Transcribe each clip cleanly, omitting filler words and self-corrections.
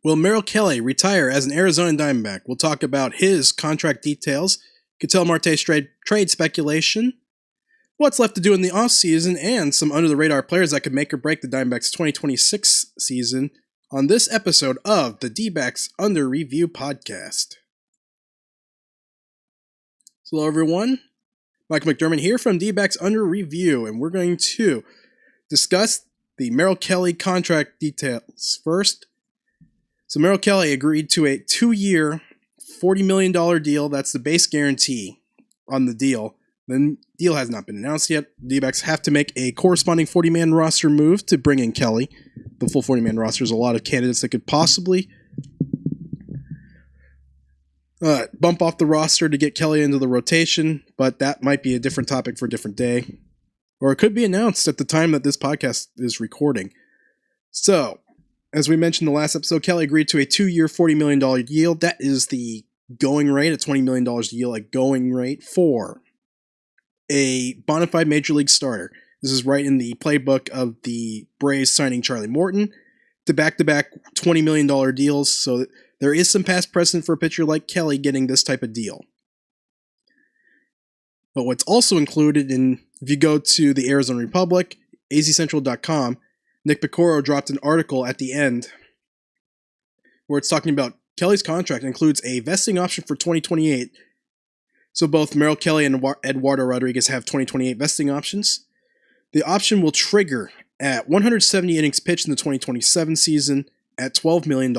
Will Merrill Kelly retire as an Arizona Diamondback? We'll talk about his contract details, Ketel Marte's trade speculation, what's left to do in the offseason, and some under-the-radar players that could make or break the Diamondbacks' 2026 season on this episode of the D-Backs Under Review podcast. So hello everyone, Mike McDermott here from D-Backs Under Review, and we're going to discuss the Merrill Kelly contract details first. So Merrill Kelly agreed to a 2-year, $40 million deal. That's the base guarantee on the deal. The deal has not been announced yet. D-backs have to make a corresponding 40-man roster move to bring in Kelly. The full 40-man roster is a lot of candidates that could possibly bump off the roster to get Kelly into the rotation, but that might be a different topic for a different day. Or it could be announced at the time that this podcast is recording. So, as we mentioned in the last episode, Kelly agreed to a 2-year, $40 million deal. That is the going rate, a $20 million deal, a going rate for a bona fide major league starter. This is right in the playbook of the Braves signing Charlie Morton to back-to-back $20 million deals. So there is some past precedent for a pitcher like Kelly getting this type of deal. But what's also included in, if you go to the Arizona Republic, azcentral.com, Nick Picoro dropped an article at the end where it's talking about Kelly's contract includes a vesting option for 2028. So both Merrill Kelly and Eduardo Rodriguez have 2028 vesting options. The option will trigger at 170 innings pitched in the 2027 season at $12 million.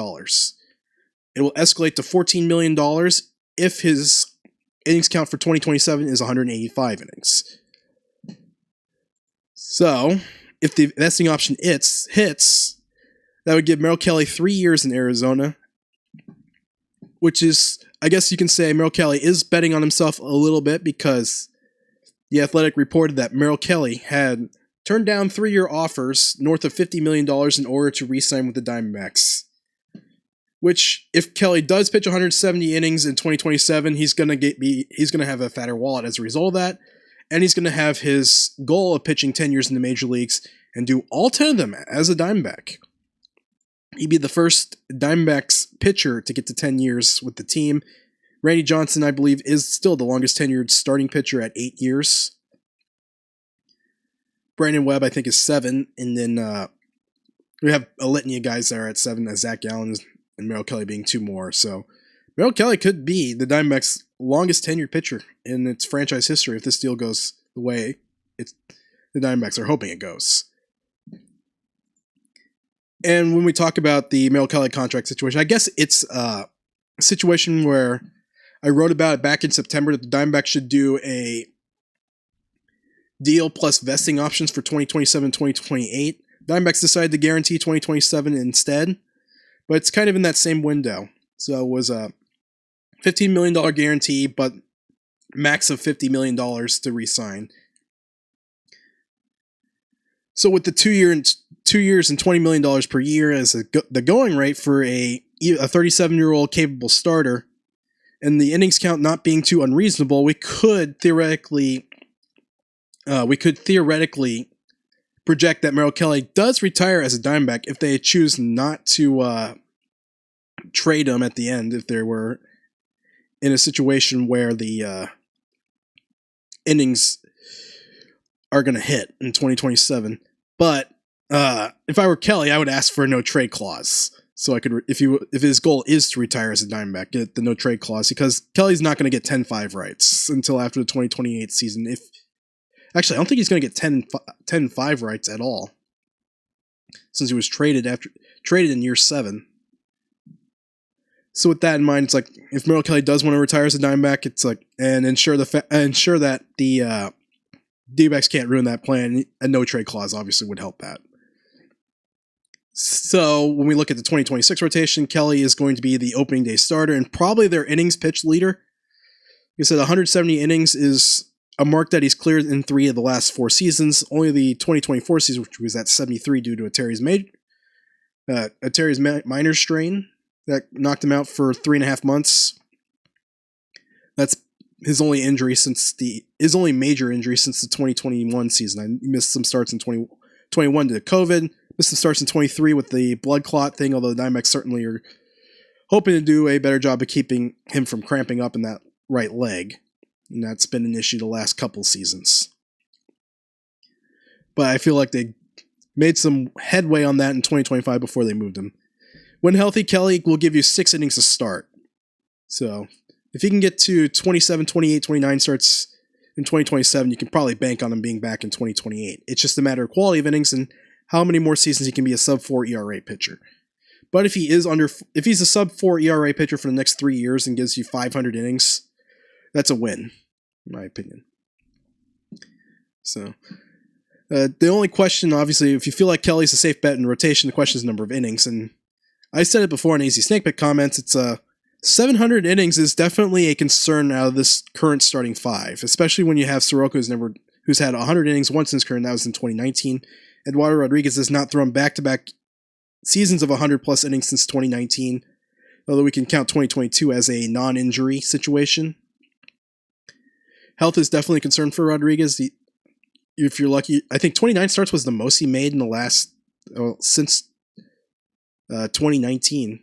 It will escalate to $14 million if his innings count for 2027 is 185 innings. So, if the vesting option hits, that would give Merrill Kelly 3 years in Arizona, which is, I guess you can say Merrill Kelly is betting on himself a little bit because The Athletic reported that Merrill Kelly had turned down 3-year offers north of $50 million in order to re-sign with the Diamondbacks. Which, if Kelly does pitch 170 innings in 2027, he's gonna have a fatter wallet as a result of that. And he's going to have his goal of pitching 10 years in the major leagues and do all 10 of them as a Diamondback. He'd be the first Diamondbacks pitcher to get to 10 years with the team. Randy Johnson, I believe, is still the longest tenured starting pitcher at 8 years. Brandon Webb, I think, is 7. And then we have a litany of guys that are at 7, as Zach Gallen and Merrill Kelly being 2 more. So Merrill Kelly could be the Diamondbacks' longest tenured pitcher in its franchise history if this deal goes the way the Diamondbacks are hoping it goes. And when we talk about the Merrill Kelly contract situation, I guess it's a situation where I wrote about it back in September that the Diamondbacks should do a deal plus vesting options for 2027 2028. Diamondbacks decided to guarantee 2027 instead, but it's kind of in that same window. So it was a $15 million guarantee, but max of $50 million to re-sign. So with the 2 years and $20 million per year as the going rate for a 37-year-old capable starter, and the innings count not being too unreasonable, we could theoretically project that Merrill Kelly does retire as a Diamondback if they choose not to trade him at the end, if they were in a situation where the innings are going to hit in 2027. But if I were Kelly, I would ask for a no trade clause. So I could, if his goal is to retire as a Diamondback, get the no trade clause, because Kelly's not going to get 10-5 rights until after the 2028 season. Actually, I don't think he's going to get 10-5 rights at all, since he was traded in year 7. So with that in mind, it's like if Merrill Kelly does want to retire as a Diamondback, it's like and ensure that the D-backs can't ruin that plan. A no trade clause obviously would help that. So when we look at the 2026 rotation, Kelly is going to be the opening day starter and probably their innings pitched leader. Like I said, 170 innings is a mark that he's cleared in 3 of the last 4 seasons. Only the 2024 season, which was at 73 due to a teres minor strain that knocked him out for 3.5 months. That's his only major injury since the 2021 season. I missed some starts in 2021 due to COVID, missed some starts in 23 with the blood clot thing, although the Diamondbacks certainly are hoping to do a better job of keeping him from cramping up in that right leg. And that's been an issue the last couple seasons. But I feel like they made some headway on that in 2025 before they moved him. When healthy, Kelly will give you 6 innings to start. So if he can get to 27, 28, 29 starts in 2027, you can probably bank on him being back in 2028. It's just a matter of quality of innings and how many more seasons he can be a sub-4 ERA pitcher. But if he's a sub-4 ERA pitcher for the next 3 years and gives you 500 innings, that's a win, in my opinion. So the only question, obviously, if you feel like Kelly's a safe bet in rotation, the question is the number of innings. And I said it before in Easy Snake Pick comments, it's 700 innings is definitely a concern out of this current starting 5, especially when you have Soroka who's had 100 innings once in his career, and that was in 2019. Eduardo Rodriguez has not thrown back-to-back seasons of 100-plus innings since 2019, although we can count 2022 as a non-injury situation. Health is definitely a concern for Rodriguez. If you're lucky, I think 29 starts was the most he made in the last, since 2019.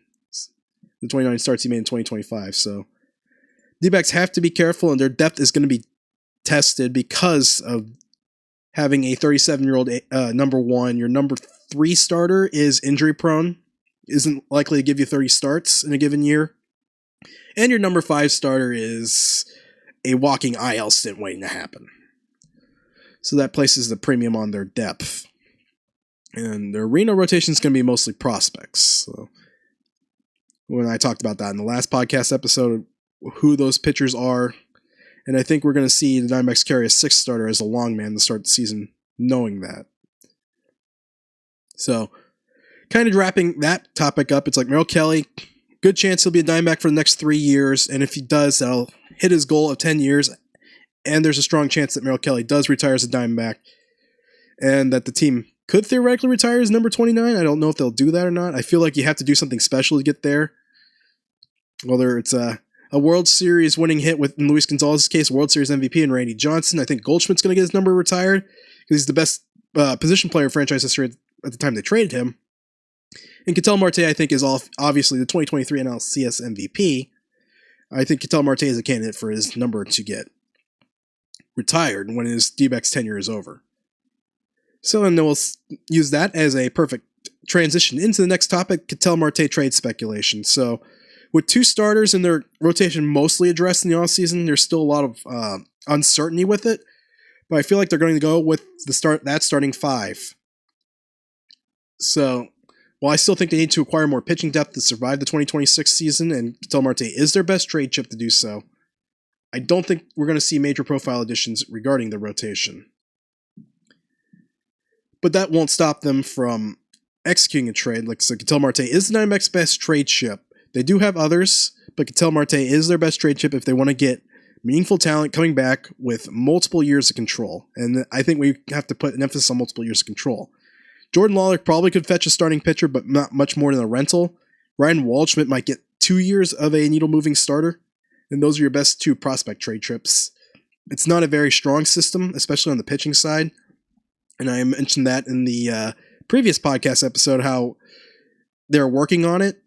The 29 starts he made in 2025. So D-backs have to be careful, and their depth is going to be tested because of having a 37-year-old number 1. Your number 3 starter is injury prone, isn't likely to give you 30 starts in a given year. And your number 5 starter is a walking IL stint waiting to happen. So that places the premium on their depth. And their Reno rotation is going to be mostly prospects. So when I talked about that in the last podcast episode, who those pitchers are, and I think we're going to see the Diamondbacks carry a 6th starter as a long man to start the season, knowing that. So, kind of wrapping that topic up, it's like Merrill Kelly, good chance he'll be a Diamondback for the next 3 years, and if he does, that'll hit his goal of 10 years, and there's a strong chance that Merrill Kelly does retire as a Diamondback, and that the team could theoretically retire as number 29. I don't know if they'll do that or not. I feel like you have to do something special to get there. Whether it's a World Series winning hit with, in Luis Gonzalez's case, World Series MVP and Randy Johnson. I think Goldschmidt's going to get his number retired because he's the best position player in franchise history at the time they traded him. And Ketel Marte, I think, is obviously the 2023 NLCS MVP. I think Ketel Marte is a candidate for his number to get retired when his D-backs tenure is over. So then we'll use that as a perfect transition into the next topic, Ketel Marte trade speculation. So with 2 starters in their rotation mostly addressed in the offseason, there's still a lot of uncertainty with it. But I feel like they're going to go with that starting 5. So while I still think they need to acquire more pitching depth to survive the 2026 season, and Ketel Marte is their best trade chip to do so, I don't think we're going to see major profile additions regarding the rotation. But that won't stop them from executing a trade. Like so, Ketel Marte is the Diamondbacks' best trade chip. They do have others, but Ketel Marte is their best trade chip if they want to get meaningful talent coming back with multiple years of control. And I think we have to put an emphasis on multiple years of control. Jordan Lawler probably could fetch a starting pitcher, but not much more than a rental. Ryan Waldschmidt might get 2 years of a needle-moving starter, and those are your best 2 prospect trade trips. It's not a very strong system, especially on the pitching side. And I mentioned that in the previous podcast episode, how they're working on it.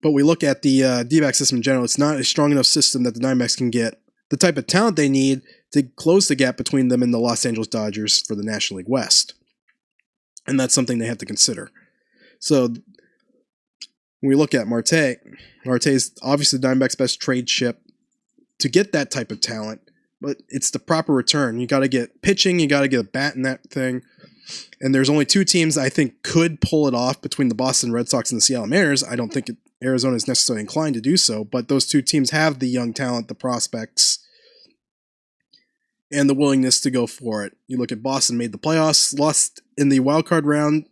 But we look at the D-back system in general, it's not a strong enough system that the Diamondbacks can get the type of talent they need to close the gap between them and the Los Angeles Dodgers for the National League West. And that's something they have to consider. So when we look at Marte is obviously the Diamondbacks' best trade chip to get that type of talent, but it's the proper return. You got to get pitching, you got to get a bat in that thing. And there's only 2 teams I think could pull it off between the Boston Red Sox and the Seattle Mariners. I don't think Arizona is necessarily inclined to do so, but those 2 teams have the young talent, the prospects, and the willingness to go for it. You look at Boston, made the playoffs, lost in the wild card round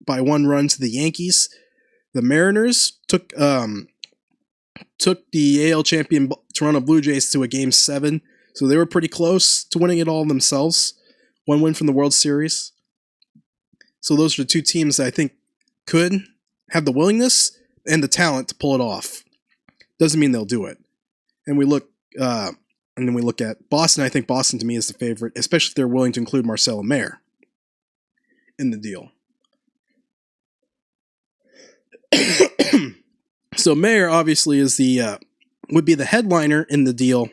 by 1 run to the Yankees. The Mariners took the AL champion Toronto Blue Jays to a Game 7, so they were pretty close to winning it all themselves. 1 win from the World Series. So those are the 2 teams that I think could have the willingness and the talent to pull it off. Doesn't mean they'll do it. And then we look at Boston. I think Boston to me is the favorite, especially if they're willing to include Marcelo Mayer. in the deal. So Mayer obviously is would be the headliner in the deal.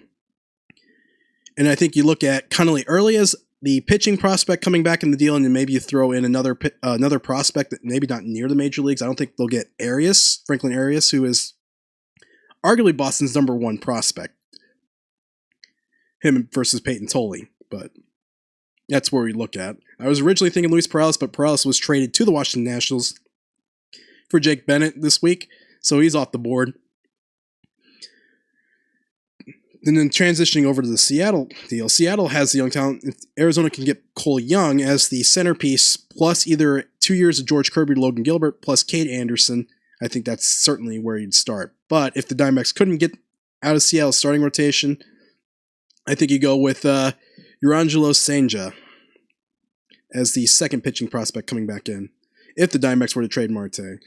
And I think you look at Connolly early as the pitching prospect coming back in the deal, and then maybe you throw in another prospect that maybe not near the major leagues. I don't think they'll get Franklin Arias, who is arguably Boston's number one prospect. Him versus Peyton Tolley, but that's where we look at. I was originally thinking Luis Perales, but Perales was traded to the Washington Nationals for Jake Bennett this week, so he's off the board. And then transitioning over to the Seattle deal, Seattle has the young talent. If Arizona can get Cole Young as the centerpiece, plus either 2 years of George Kirby, Logan Gilbert, plus Cade Anderson, I think that's certainly where you'd start. But if the Diamondbacks couldn't get out of Seattle's starting rotation, I think you go with Urangelo Senja as the second pitching prospect coming back in. If the Diamondbacks were to trade Marte,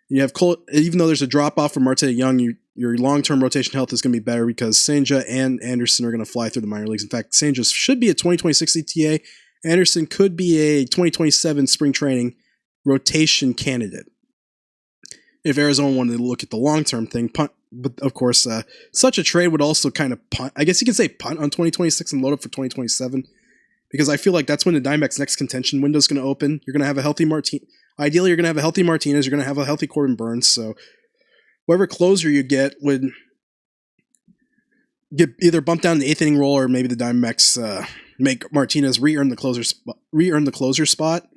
you have Cole. Even though there's a drop off from Marte to Young, your long-term rotation health is going to be better because Senja and Anderson are going to fly through the minor leagues. In fact, Senja should be a 2026 CTA. Anderson could be a 2027 spring training rotation candidate. If Arizona wanted to look at the long-term thing, punt, but of course, such a trade would also kind of punt. I guess you can say punt on 2026 and load up for 2027, because I feel like that's when the Diamondbacks' next contention window is going to open. You're going to have a healthy Ideally, you're going to have a healthy Martinez. You're going to have a healthy Corbin Burns. So whatever closer you get would get either bumped down to the eighth inning role, or maybe the Diamondbacks make Martinez re-earn the closer spot.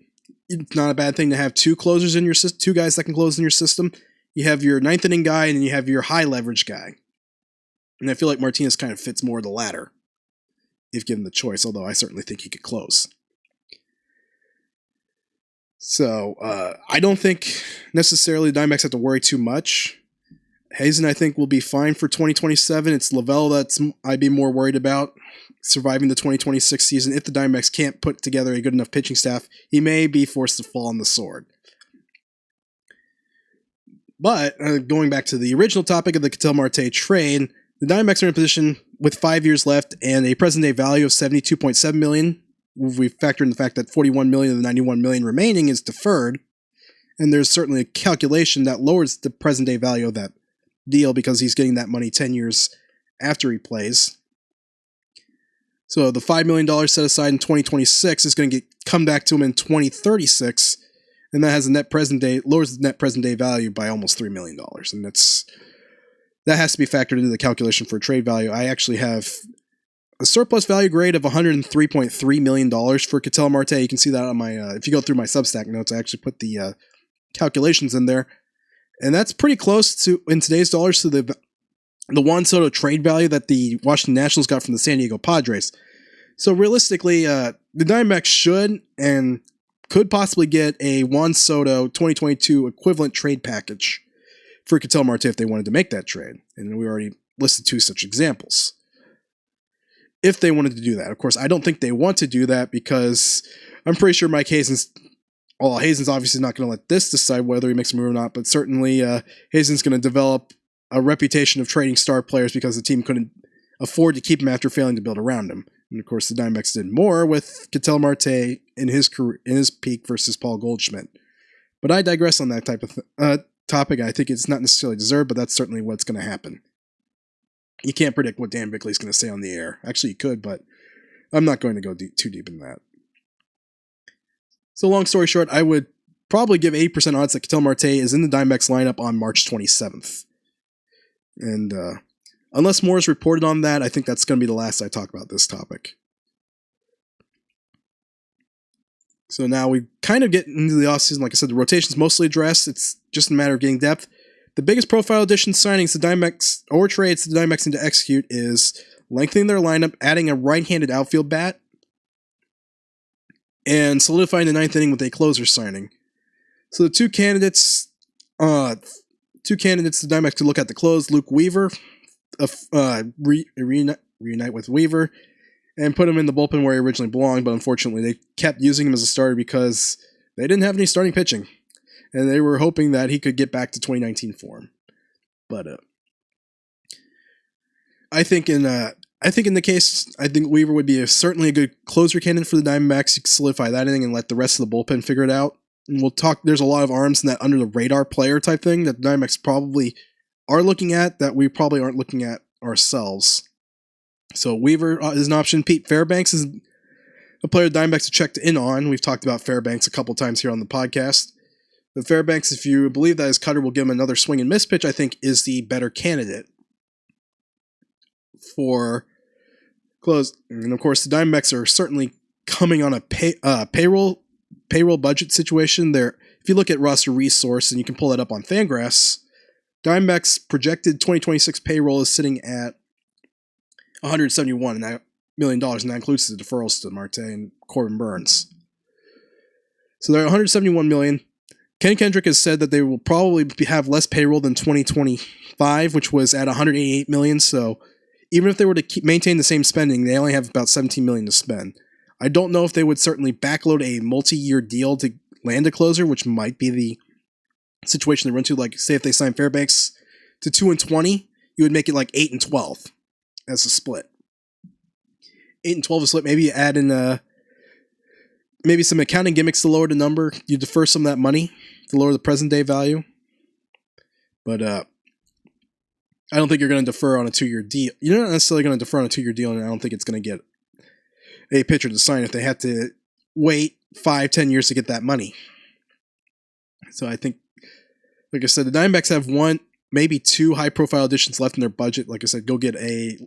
It's not a bad thing to have two closers in your system, two guys that can close in your system. You have your ninth inning guy, and then you have your high leverage guy. And I feel like Martinez kind of fits more the latter if given the choice, although I certainly think he could close. So I don't think necessarily the Diamondbacks have to worry too much. Hazen, I think, will be fine for 2027. It's Lavelle I'd be more worried about surviving the 2026 season. If the Diamondbacks can't put together a good enough pitching staff, he may be forced to fall on the sword. But going back to the original topic of the Ketel Marte trade, the Diamondbacks are in a position with 5 years left and a present-day value of $72.7 million. We factor in the fact that $41 million of the $91 million remaining is deferred, and there's certainly a calculation that lowers the present-day value of that deal because he's getting that money 10 years after he plays. So the $5 million set aside in 2026 is going to come back to him in 2036, and that has lowers the net present day value by almost $3 million, and that has to be factored into the calculation for trade value. I actually have a surplus value grade of $103.3 million for Ketel Marte. You can see that on my, if you go through my Substack notes, I actually put the calculations in there. And that's pretty close to, in today's dollars, to the Juan Soto trade value that the Washington Nationals got from the San Diego Padres. So realistically, the Diamondbacks should and could possibly get a Juan Soto 2022 equivalent trade package for Ketel Marte if they wanted to make that trade. And we already listed two such examples. If they wanted to do that. Of course, I don't think they want to do that because I'm pretty sure Mike Hazen's obviously not going to let this decide whether he makes a move or not, but certainly Hazen's going to develop a reputation of trading star players because the team couldn't afford to keep him after failing to build around him. And of course, the Diamondbacks did more with Ketel Marte in his career, in his peak versus Paul Goldschmidt. But I digress on that type of topic. I think it's not necessarily deserved, but that's certainly what's going to happen. You can't predict what Dan Bickley's going to say on the air. Actually, you could, but I'm not going to go too deep in that. So long story short, I would probably give 80% odds that Ketel Marte is in the Diamondbacks lineup on March 27th. And unless more is reported on that, I think that's going to be the last I talk about this topic. So now we kind of get into the offseason. Like I said, the rotation's mostly addressed. It's just a matter of getting depth. The biggest profile addition signings the Diamondbacks, or trades the Diamondbacks need to execute, is lengthening their lineup, adding a right-handed outfield bat, and solidifying the ninth inning with a closer signing. So the two candidates the Diamondbacks could look at the close: Luke Weaver, reunite with Weaver, and put him in the bullpen where he originally belonged. But unfortunately, they kept using him as a starter because they didn't have any starting pitching. And they were hoping that he could get back to 2019 form. But I think in I think in the case, I think Weaver would be certainly a good closer candidate for the Diamondbacks. You can solidify that inning and let the rest of the bullpen figure it out. And we'll talk. There's a lot of arms in that under the radar player type thing that the Diamondbacks probably are looking at that we probably aren't looking at ourselves. So Weaver is an option. Pete Fairbanks is a player the Diamondbacks have checked in on. We've talked about Fairbanks a couple times here on the podcast. But Fairbanks, if you believe that his cutter will give him another swing and miss pitch, I think is the better candidate for close. And of course, the Diamondbacks are certainly coming on a payroll budget situation. There, if you look at roster resource and you can pull that up on Fangraphs, Diamondbacks projected 2026 payroll is sitting at $171 million, and that includes the deferrals to Marte and Corbin Burns. So they're $171 million. Ken Kendrick has said that they will probably have less payroll than 2025, which was at $188 million. So even if they were to maintain the same spending, they only have about $17 million to spend. I don't know if they would certainly backload a multi-year deal to land a closer, which might be the situation they run to. Like, say if they sign Fairbanks to 2-20, you would make it like 8-12 as a split. 8-12 a split. Maybe you add in maybe some accounting gimmicks to lower the number. You defer some of that money to lower the present day value. But I don't think you're going to defer on a 2-year deal. You're not necessarily going to defer on a 2-year deal, and I don't think it's going to get a pitcher to sign if they have to wait 5-10 years to get that money. So I think, like I said, the Diamondbacks have one, maybe two high-profile additions left in their budget. Like I said, go get a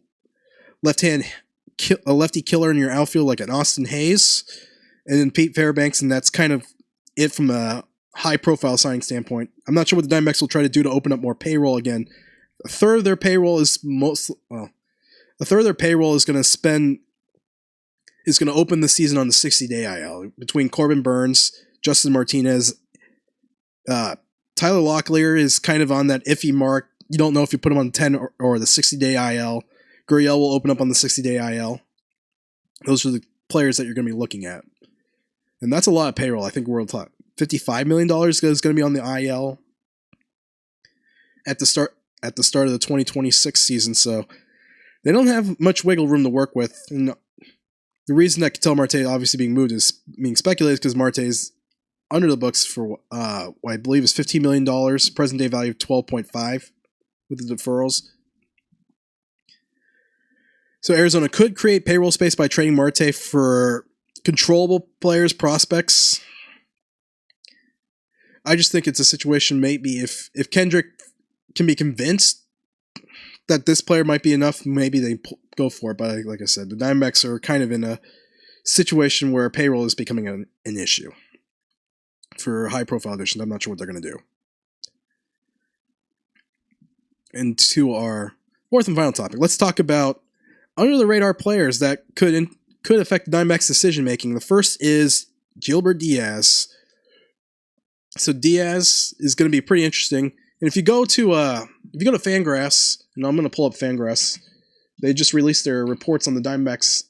lefty killer in your outfield like an Austin Hayes, and then Pete Fairbanks, and that's kind of it from a high-profile signing standpoint. I'm not sure what the Diamondbacks will try to do to open up more payroll again. A third of their payroll is going to open the season on the 60-day IL between Corbin Burns, Justin Martinez. Tyler Locklear is kind of on that iffy mark. You don't know if you put him on 10 or the 60-day IL. Gurriel will open up on the 60-day IL. Those are the players that you're going to be looking at. And that's a lot of payroll. I think we're talking $55 million is going to be on the IL at the start of the 2026 season. So they don't have much wiggle room to work with. And the reason that Ketel Marte obviously being moved is being speculated because Marte is under the books for what I believe is $15 million, present day value of 12.5 with the deferrals. So Arizona could create payroll space by trading Marte for controllable players, prospects. I just think it's a situation maybe if Kendrick can be convinced that this player might be enough, maybe they go for it. But like I said, the Diamondbacks are kind of in a situation where payroll is becoming an issue for high-profile additions. I'm not sure what they're going to do. And to our fourth and final topic, let's talk about under-the-radar players that could affect the Diamondbacks' decision-making. The first is Gilbert Diaz. So Diaz is going to be pretty interesting. And if you go to Fangraphs, and I'm going to pull up Fangraphs, they just released their reports on the Diamondbacks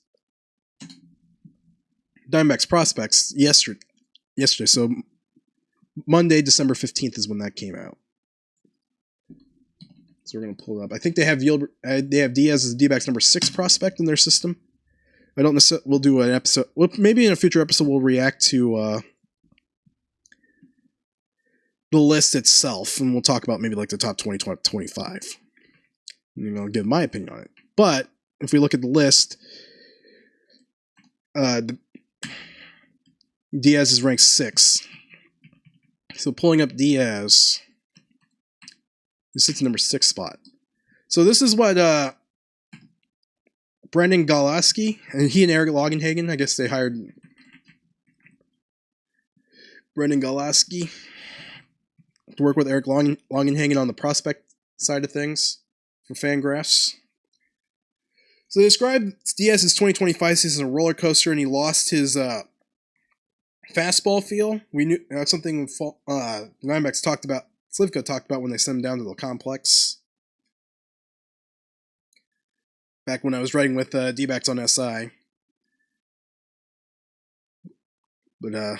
prospects yesterday. So Monday, December 15th is when that came out. So we're going to pull it up. I think they have Diaz as the D-backs number 6 prospect in their system. I don't necessarily. We'll do an episode. Well, maybe in a future episode we'll react to the list itself, and we'll talk about maybe like the top 20, 25. And I'll give my opinion on it. But if we look at the list, Diaz is ranked 6. So pulling up Diaz, he sits in number 6 spot. So this is what Brendan Galaski, and he and Eric Longenhagen, I guess they hired Brendan Galaski to work with Eric Longenhagen on the prospect side of things for Fangraphs. So they described Diaz's 2025 season as a roller coaster, and he lost his fastball feel. We knew that's something Diamondbacks talked about. Slivka talked about when they sent him down to the complex. Back when I was writing with D-backs on SI. But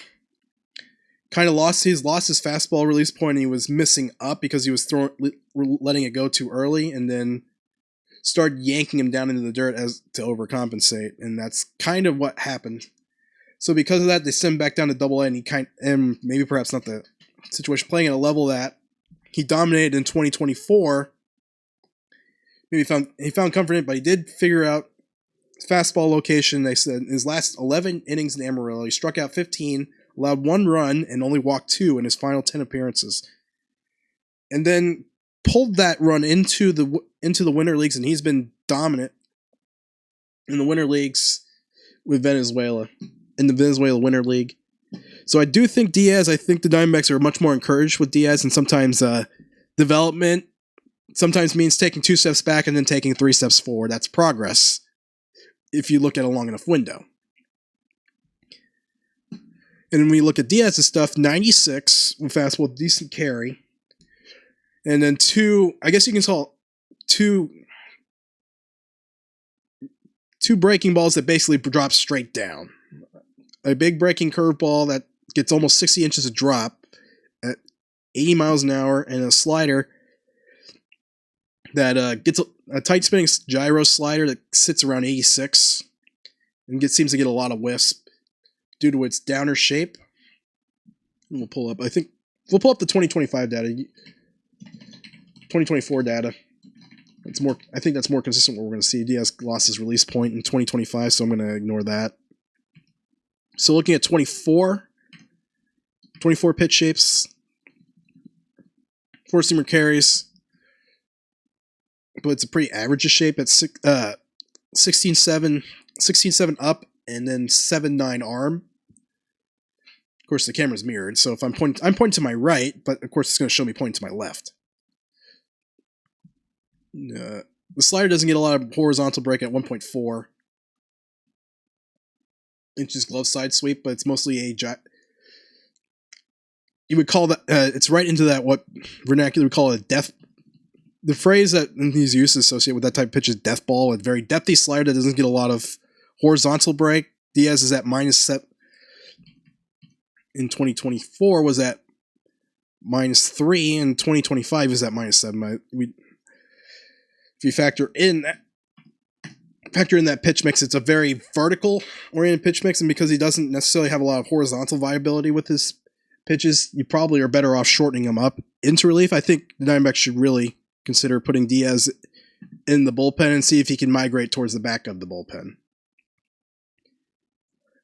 kind of lost his fastball release point, and he was missing up because he was letting it go too early, and then started yanking him down into the dirt as to overcompensate, and that's kind of what happened. So because of that, they sent him back down to Double A, and maybe perhaps not the situation, playing at a level that he dominated in 2024. Maybe he found comfort in it, but he did figure out his fastball location. They said in his last 11 innings in Amarillo, he struck out 15, allowed 1 run, and only walked 2 in his final 10 appearances. And then pulled that run into the winter leagues, and he's been dominant in the winter leagues with Venezuela, in the Venezuela Winter League. So I do think Diaz, I think the Diamondbacks are much more encouraged with Diaz, and sometimes development sometimes means taking 2 steps back and then taking 3 steps forward. That's progress if you look at a long enough window. And when we look at Diaz's stuff, 96 with fastball, decent carry. And then 2, I guess you can call 2 breaking balls that basically drop straight down. A big breaking curveball that gets almost 60 inches of drop at 80 miles an hour, and a slider that gets a tight spinning gyro slider that sits around 86 and seems to get a lot of wisp due to its downer shape. And we'll pull up the 2025 data. 2024 data. I think that's more consistent with what we're going to see. Diaz lost his release point in 2025, so I'm going to ignore that. So looking at 24 pitch shapes, 4-seamer carries, but it's a pretty average shape at 16-7 up, and then 7-9 arm. Of course, the camera's mirrored, so if I'm pointing to my right, but of course it's going to show me pointing to my left. The slider doesn't get a lot of horizontal break at 1.4 inches glove side sweep, but it's mostly you would call that it's right into that what vernacular we call a death. The phrase that he's used to associate with that type of pitch is death ball, a very depthy slider that doesn't get a lot of horizontal break. Diaz is at -7 in 2024, was at -3, and 2025 is at -7. If you factor in that pitch mix, it's a very vertical oriented pitch mix, and because he doesn't necessarily have a lot of horizontal viability with his pitches, you probably are better off shortening him up into relief. I think the Diamondbacks should really consider putting Diaz in the bullpen and see if he can migrate towards the back of the bullpen.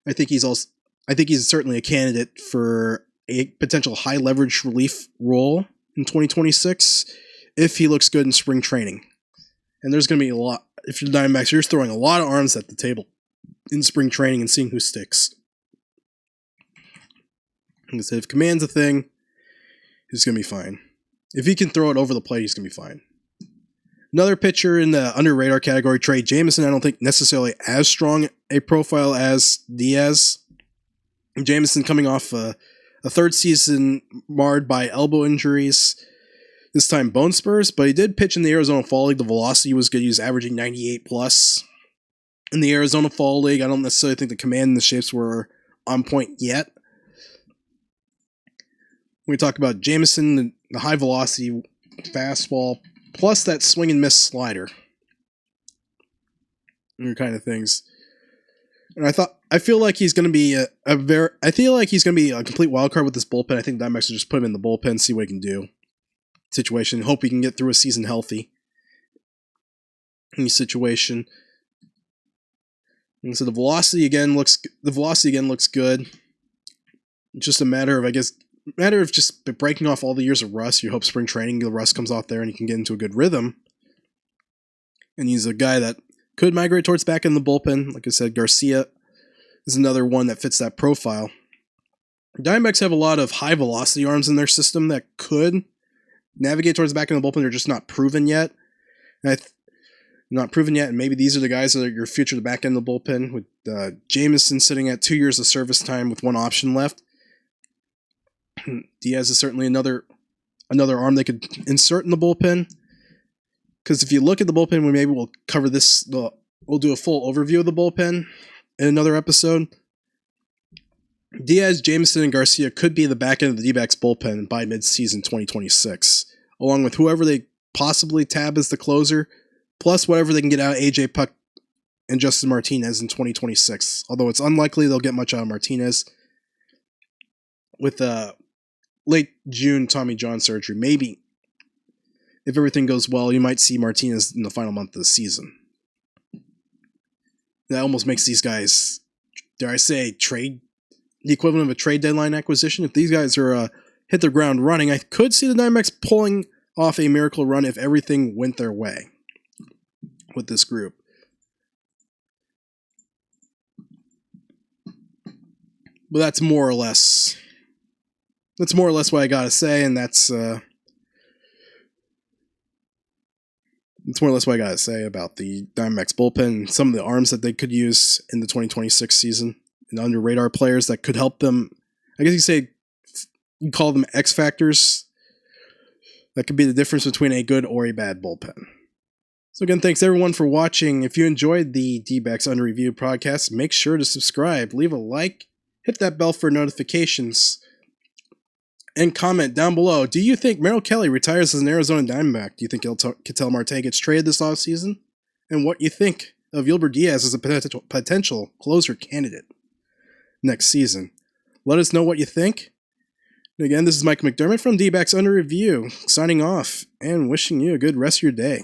I think he's certainly a candidate for a potential high leverage relief role in 2026 if he looks good in spring training. And there's going to be a lot. If you're the Diamondbacks, you're throwing a lot of arms at the table in spring training and seeing who sticks. Like I said, if command's a thing, he's going to be fine. If he can throw it over the plate, he's going to be fine. Another pitcher in the under radar category, Trey Jamison, I don't think necessarily as strong a profile as Diaz. Jamison coming off a third season marred by elbow injuries. This time bone spurs, but he did pitch in the Arizona Fall League. The velocity was good. He was averaging 98 plus. In the Arizona Fall League, I don't necessarily think the command and the shapes were on point yet. When we talk about Jamison, the high velocity fastball, plus that swing and miss slider. And kind of things. And I feel like he's going to be a complete wild card with this bullpen. I think the Diamondbacks will just put him in the bullpen, see what he can do. Situation. Hope he can get through a season healthy. Any situation. And so the velocity again looks good. It's just a matter of just breaking off all the years of rust. You hope spring training the rust comes off there and you can get into a good rhythm. And he's a guy that could migrate towards back in the bullpen. Like I said, Garcia is another one that fits that profile. Diamondbacks have a lot of high velocity arms in their system that could navigate towards the back in the bullpen. They're just not proven yet. And maybe these are the guys that are your future to back end of the bullpen, with Jamison sitting at 2 years of service time with one option left. Diaz is certainly another arm they could insert in the bullpen. Because if you look at the bullpen, we'll cover this. We'll do a full overview of the bullpen in another episode. Diaz, Jamison, and Garcia could be the back end of the D-backs bullpen by mid-season 2026, along with whoever they possibly tab as the closer plus whatever they can get out of AJ Puck and Justin Martinez in 2026. Although it's unlikely they'll get much out of Martinez with late June Tommy John surgery. Maybe if everything goes well, you might see Martinez in the final month of the season. That almost makes these guys, dare I say, the equivalent of a trade deadline acquisition. If these guys are hit the ground running, I could see the Diamondbacks pulling off a miracle run if everything went their way with this group. But that's more or less what I gotta say, and that's more or less what I gotta say about the Diamondbacks bullpen and some of the arms that they could use in the 2026 season and under radar players that could help them. I guess you call them X factors. That could be the difference between a good or a bad bullpen. So again, thanks everyone for watching. If you enjoyed the D-Backs Under Review podcast, make sure to subscribe, leave a like, hit that bell for notifications, and comment down below. Do you think Merrill Kelly retires as an Arizona Diamondback? Do you think Ketel Marte gets traded this offseason? And what you think of Yulber Diaz as a potential closer candidate next season? Let us know what you think. And again, this is Mike McDermott from D-Backs Under Review, signing off and wishing you a good rest of your day.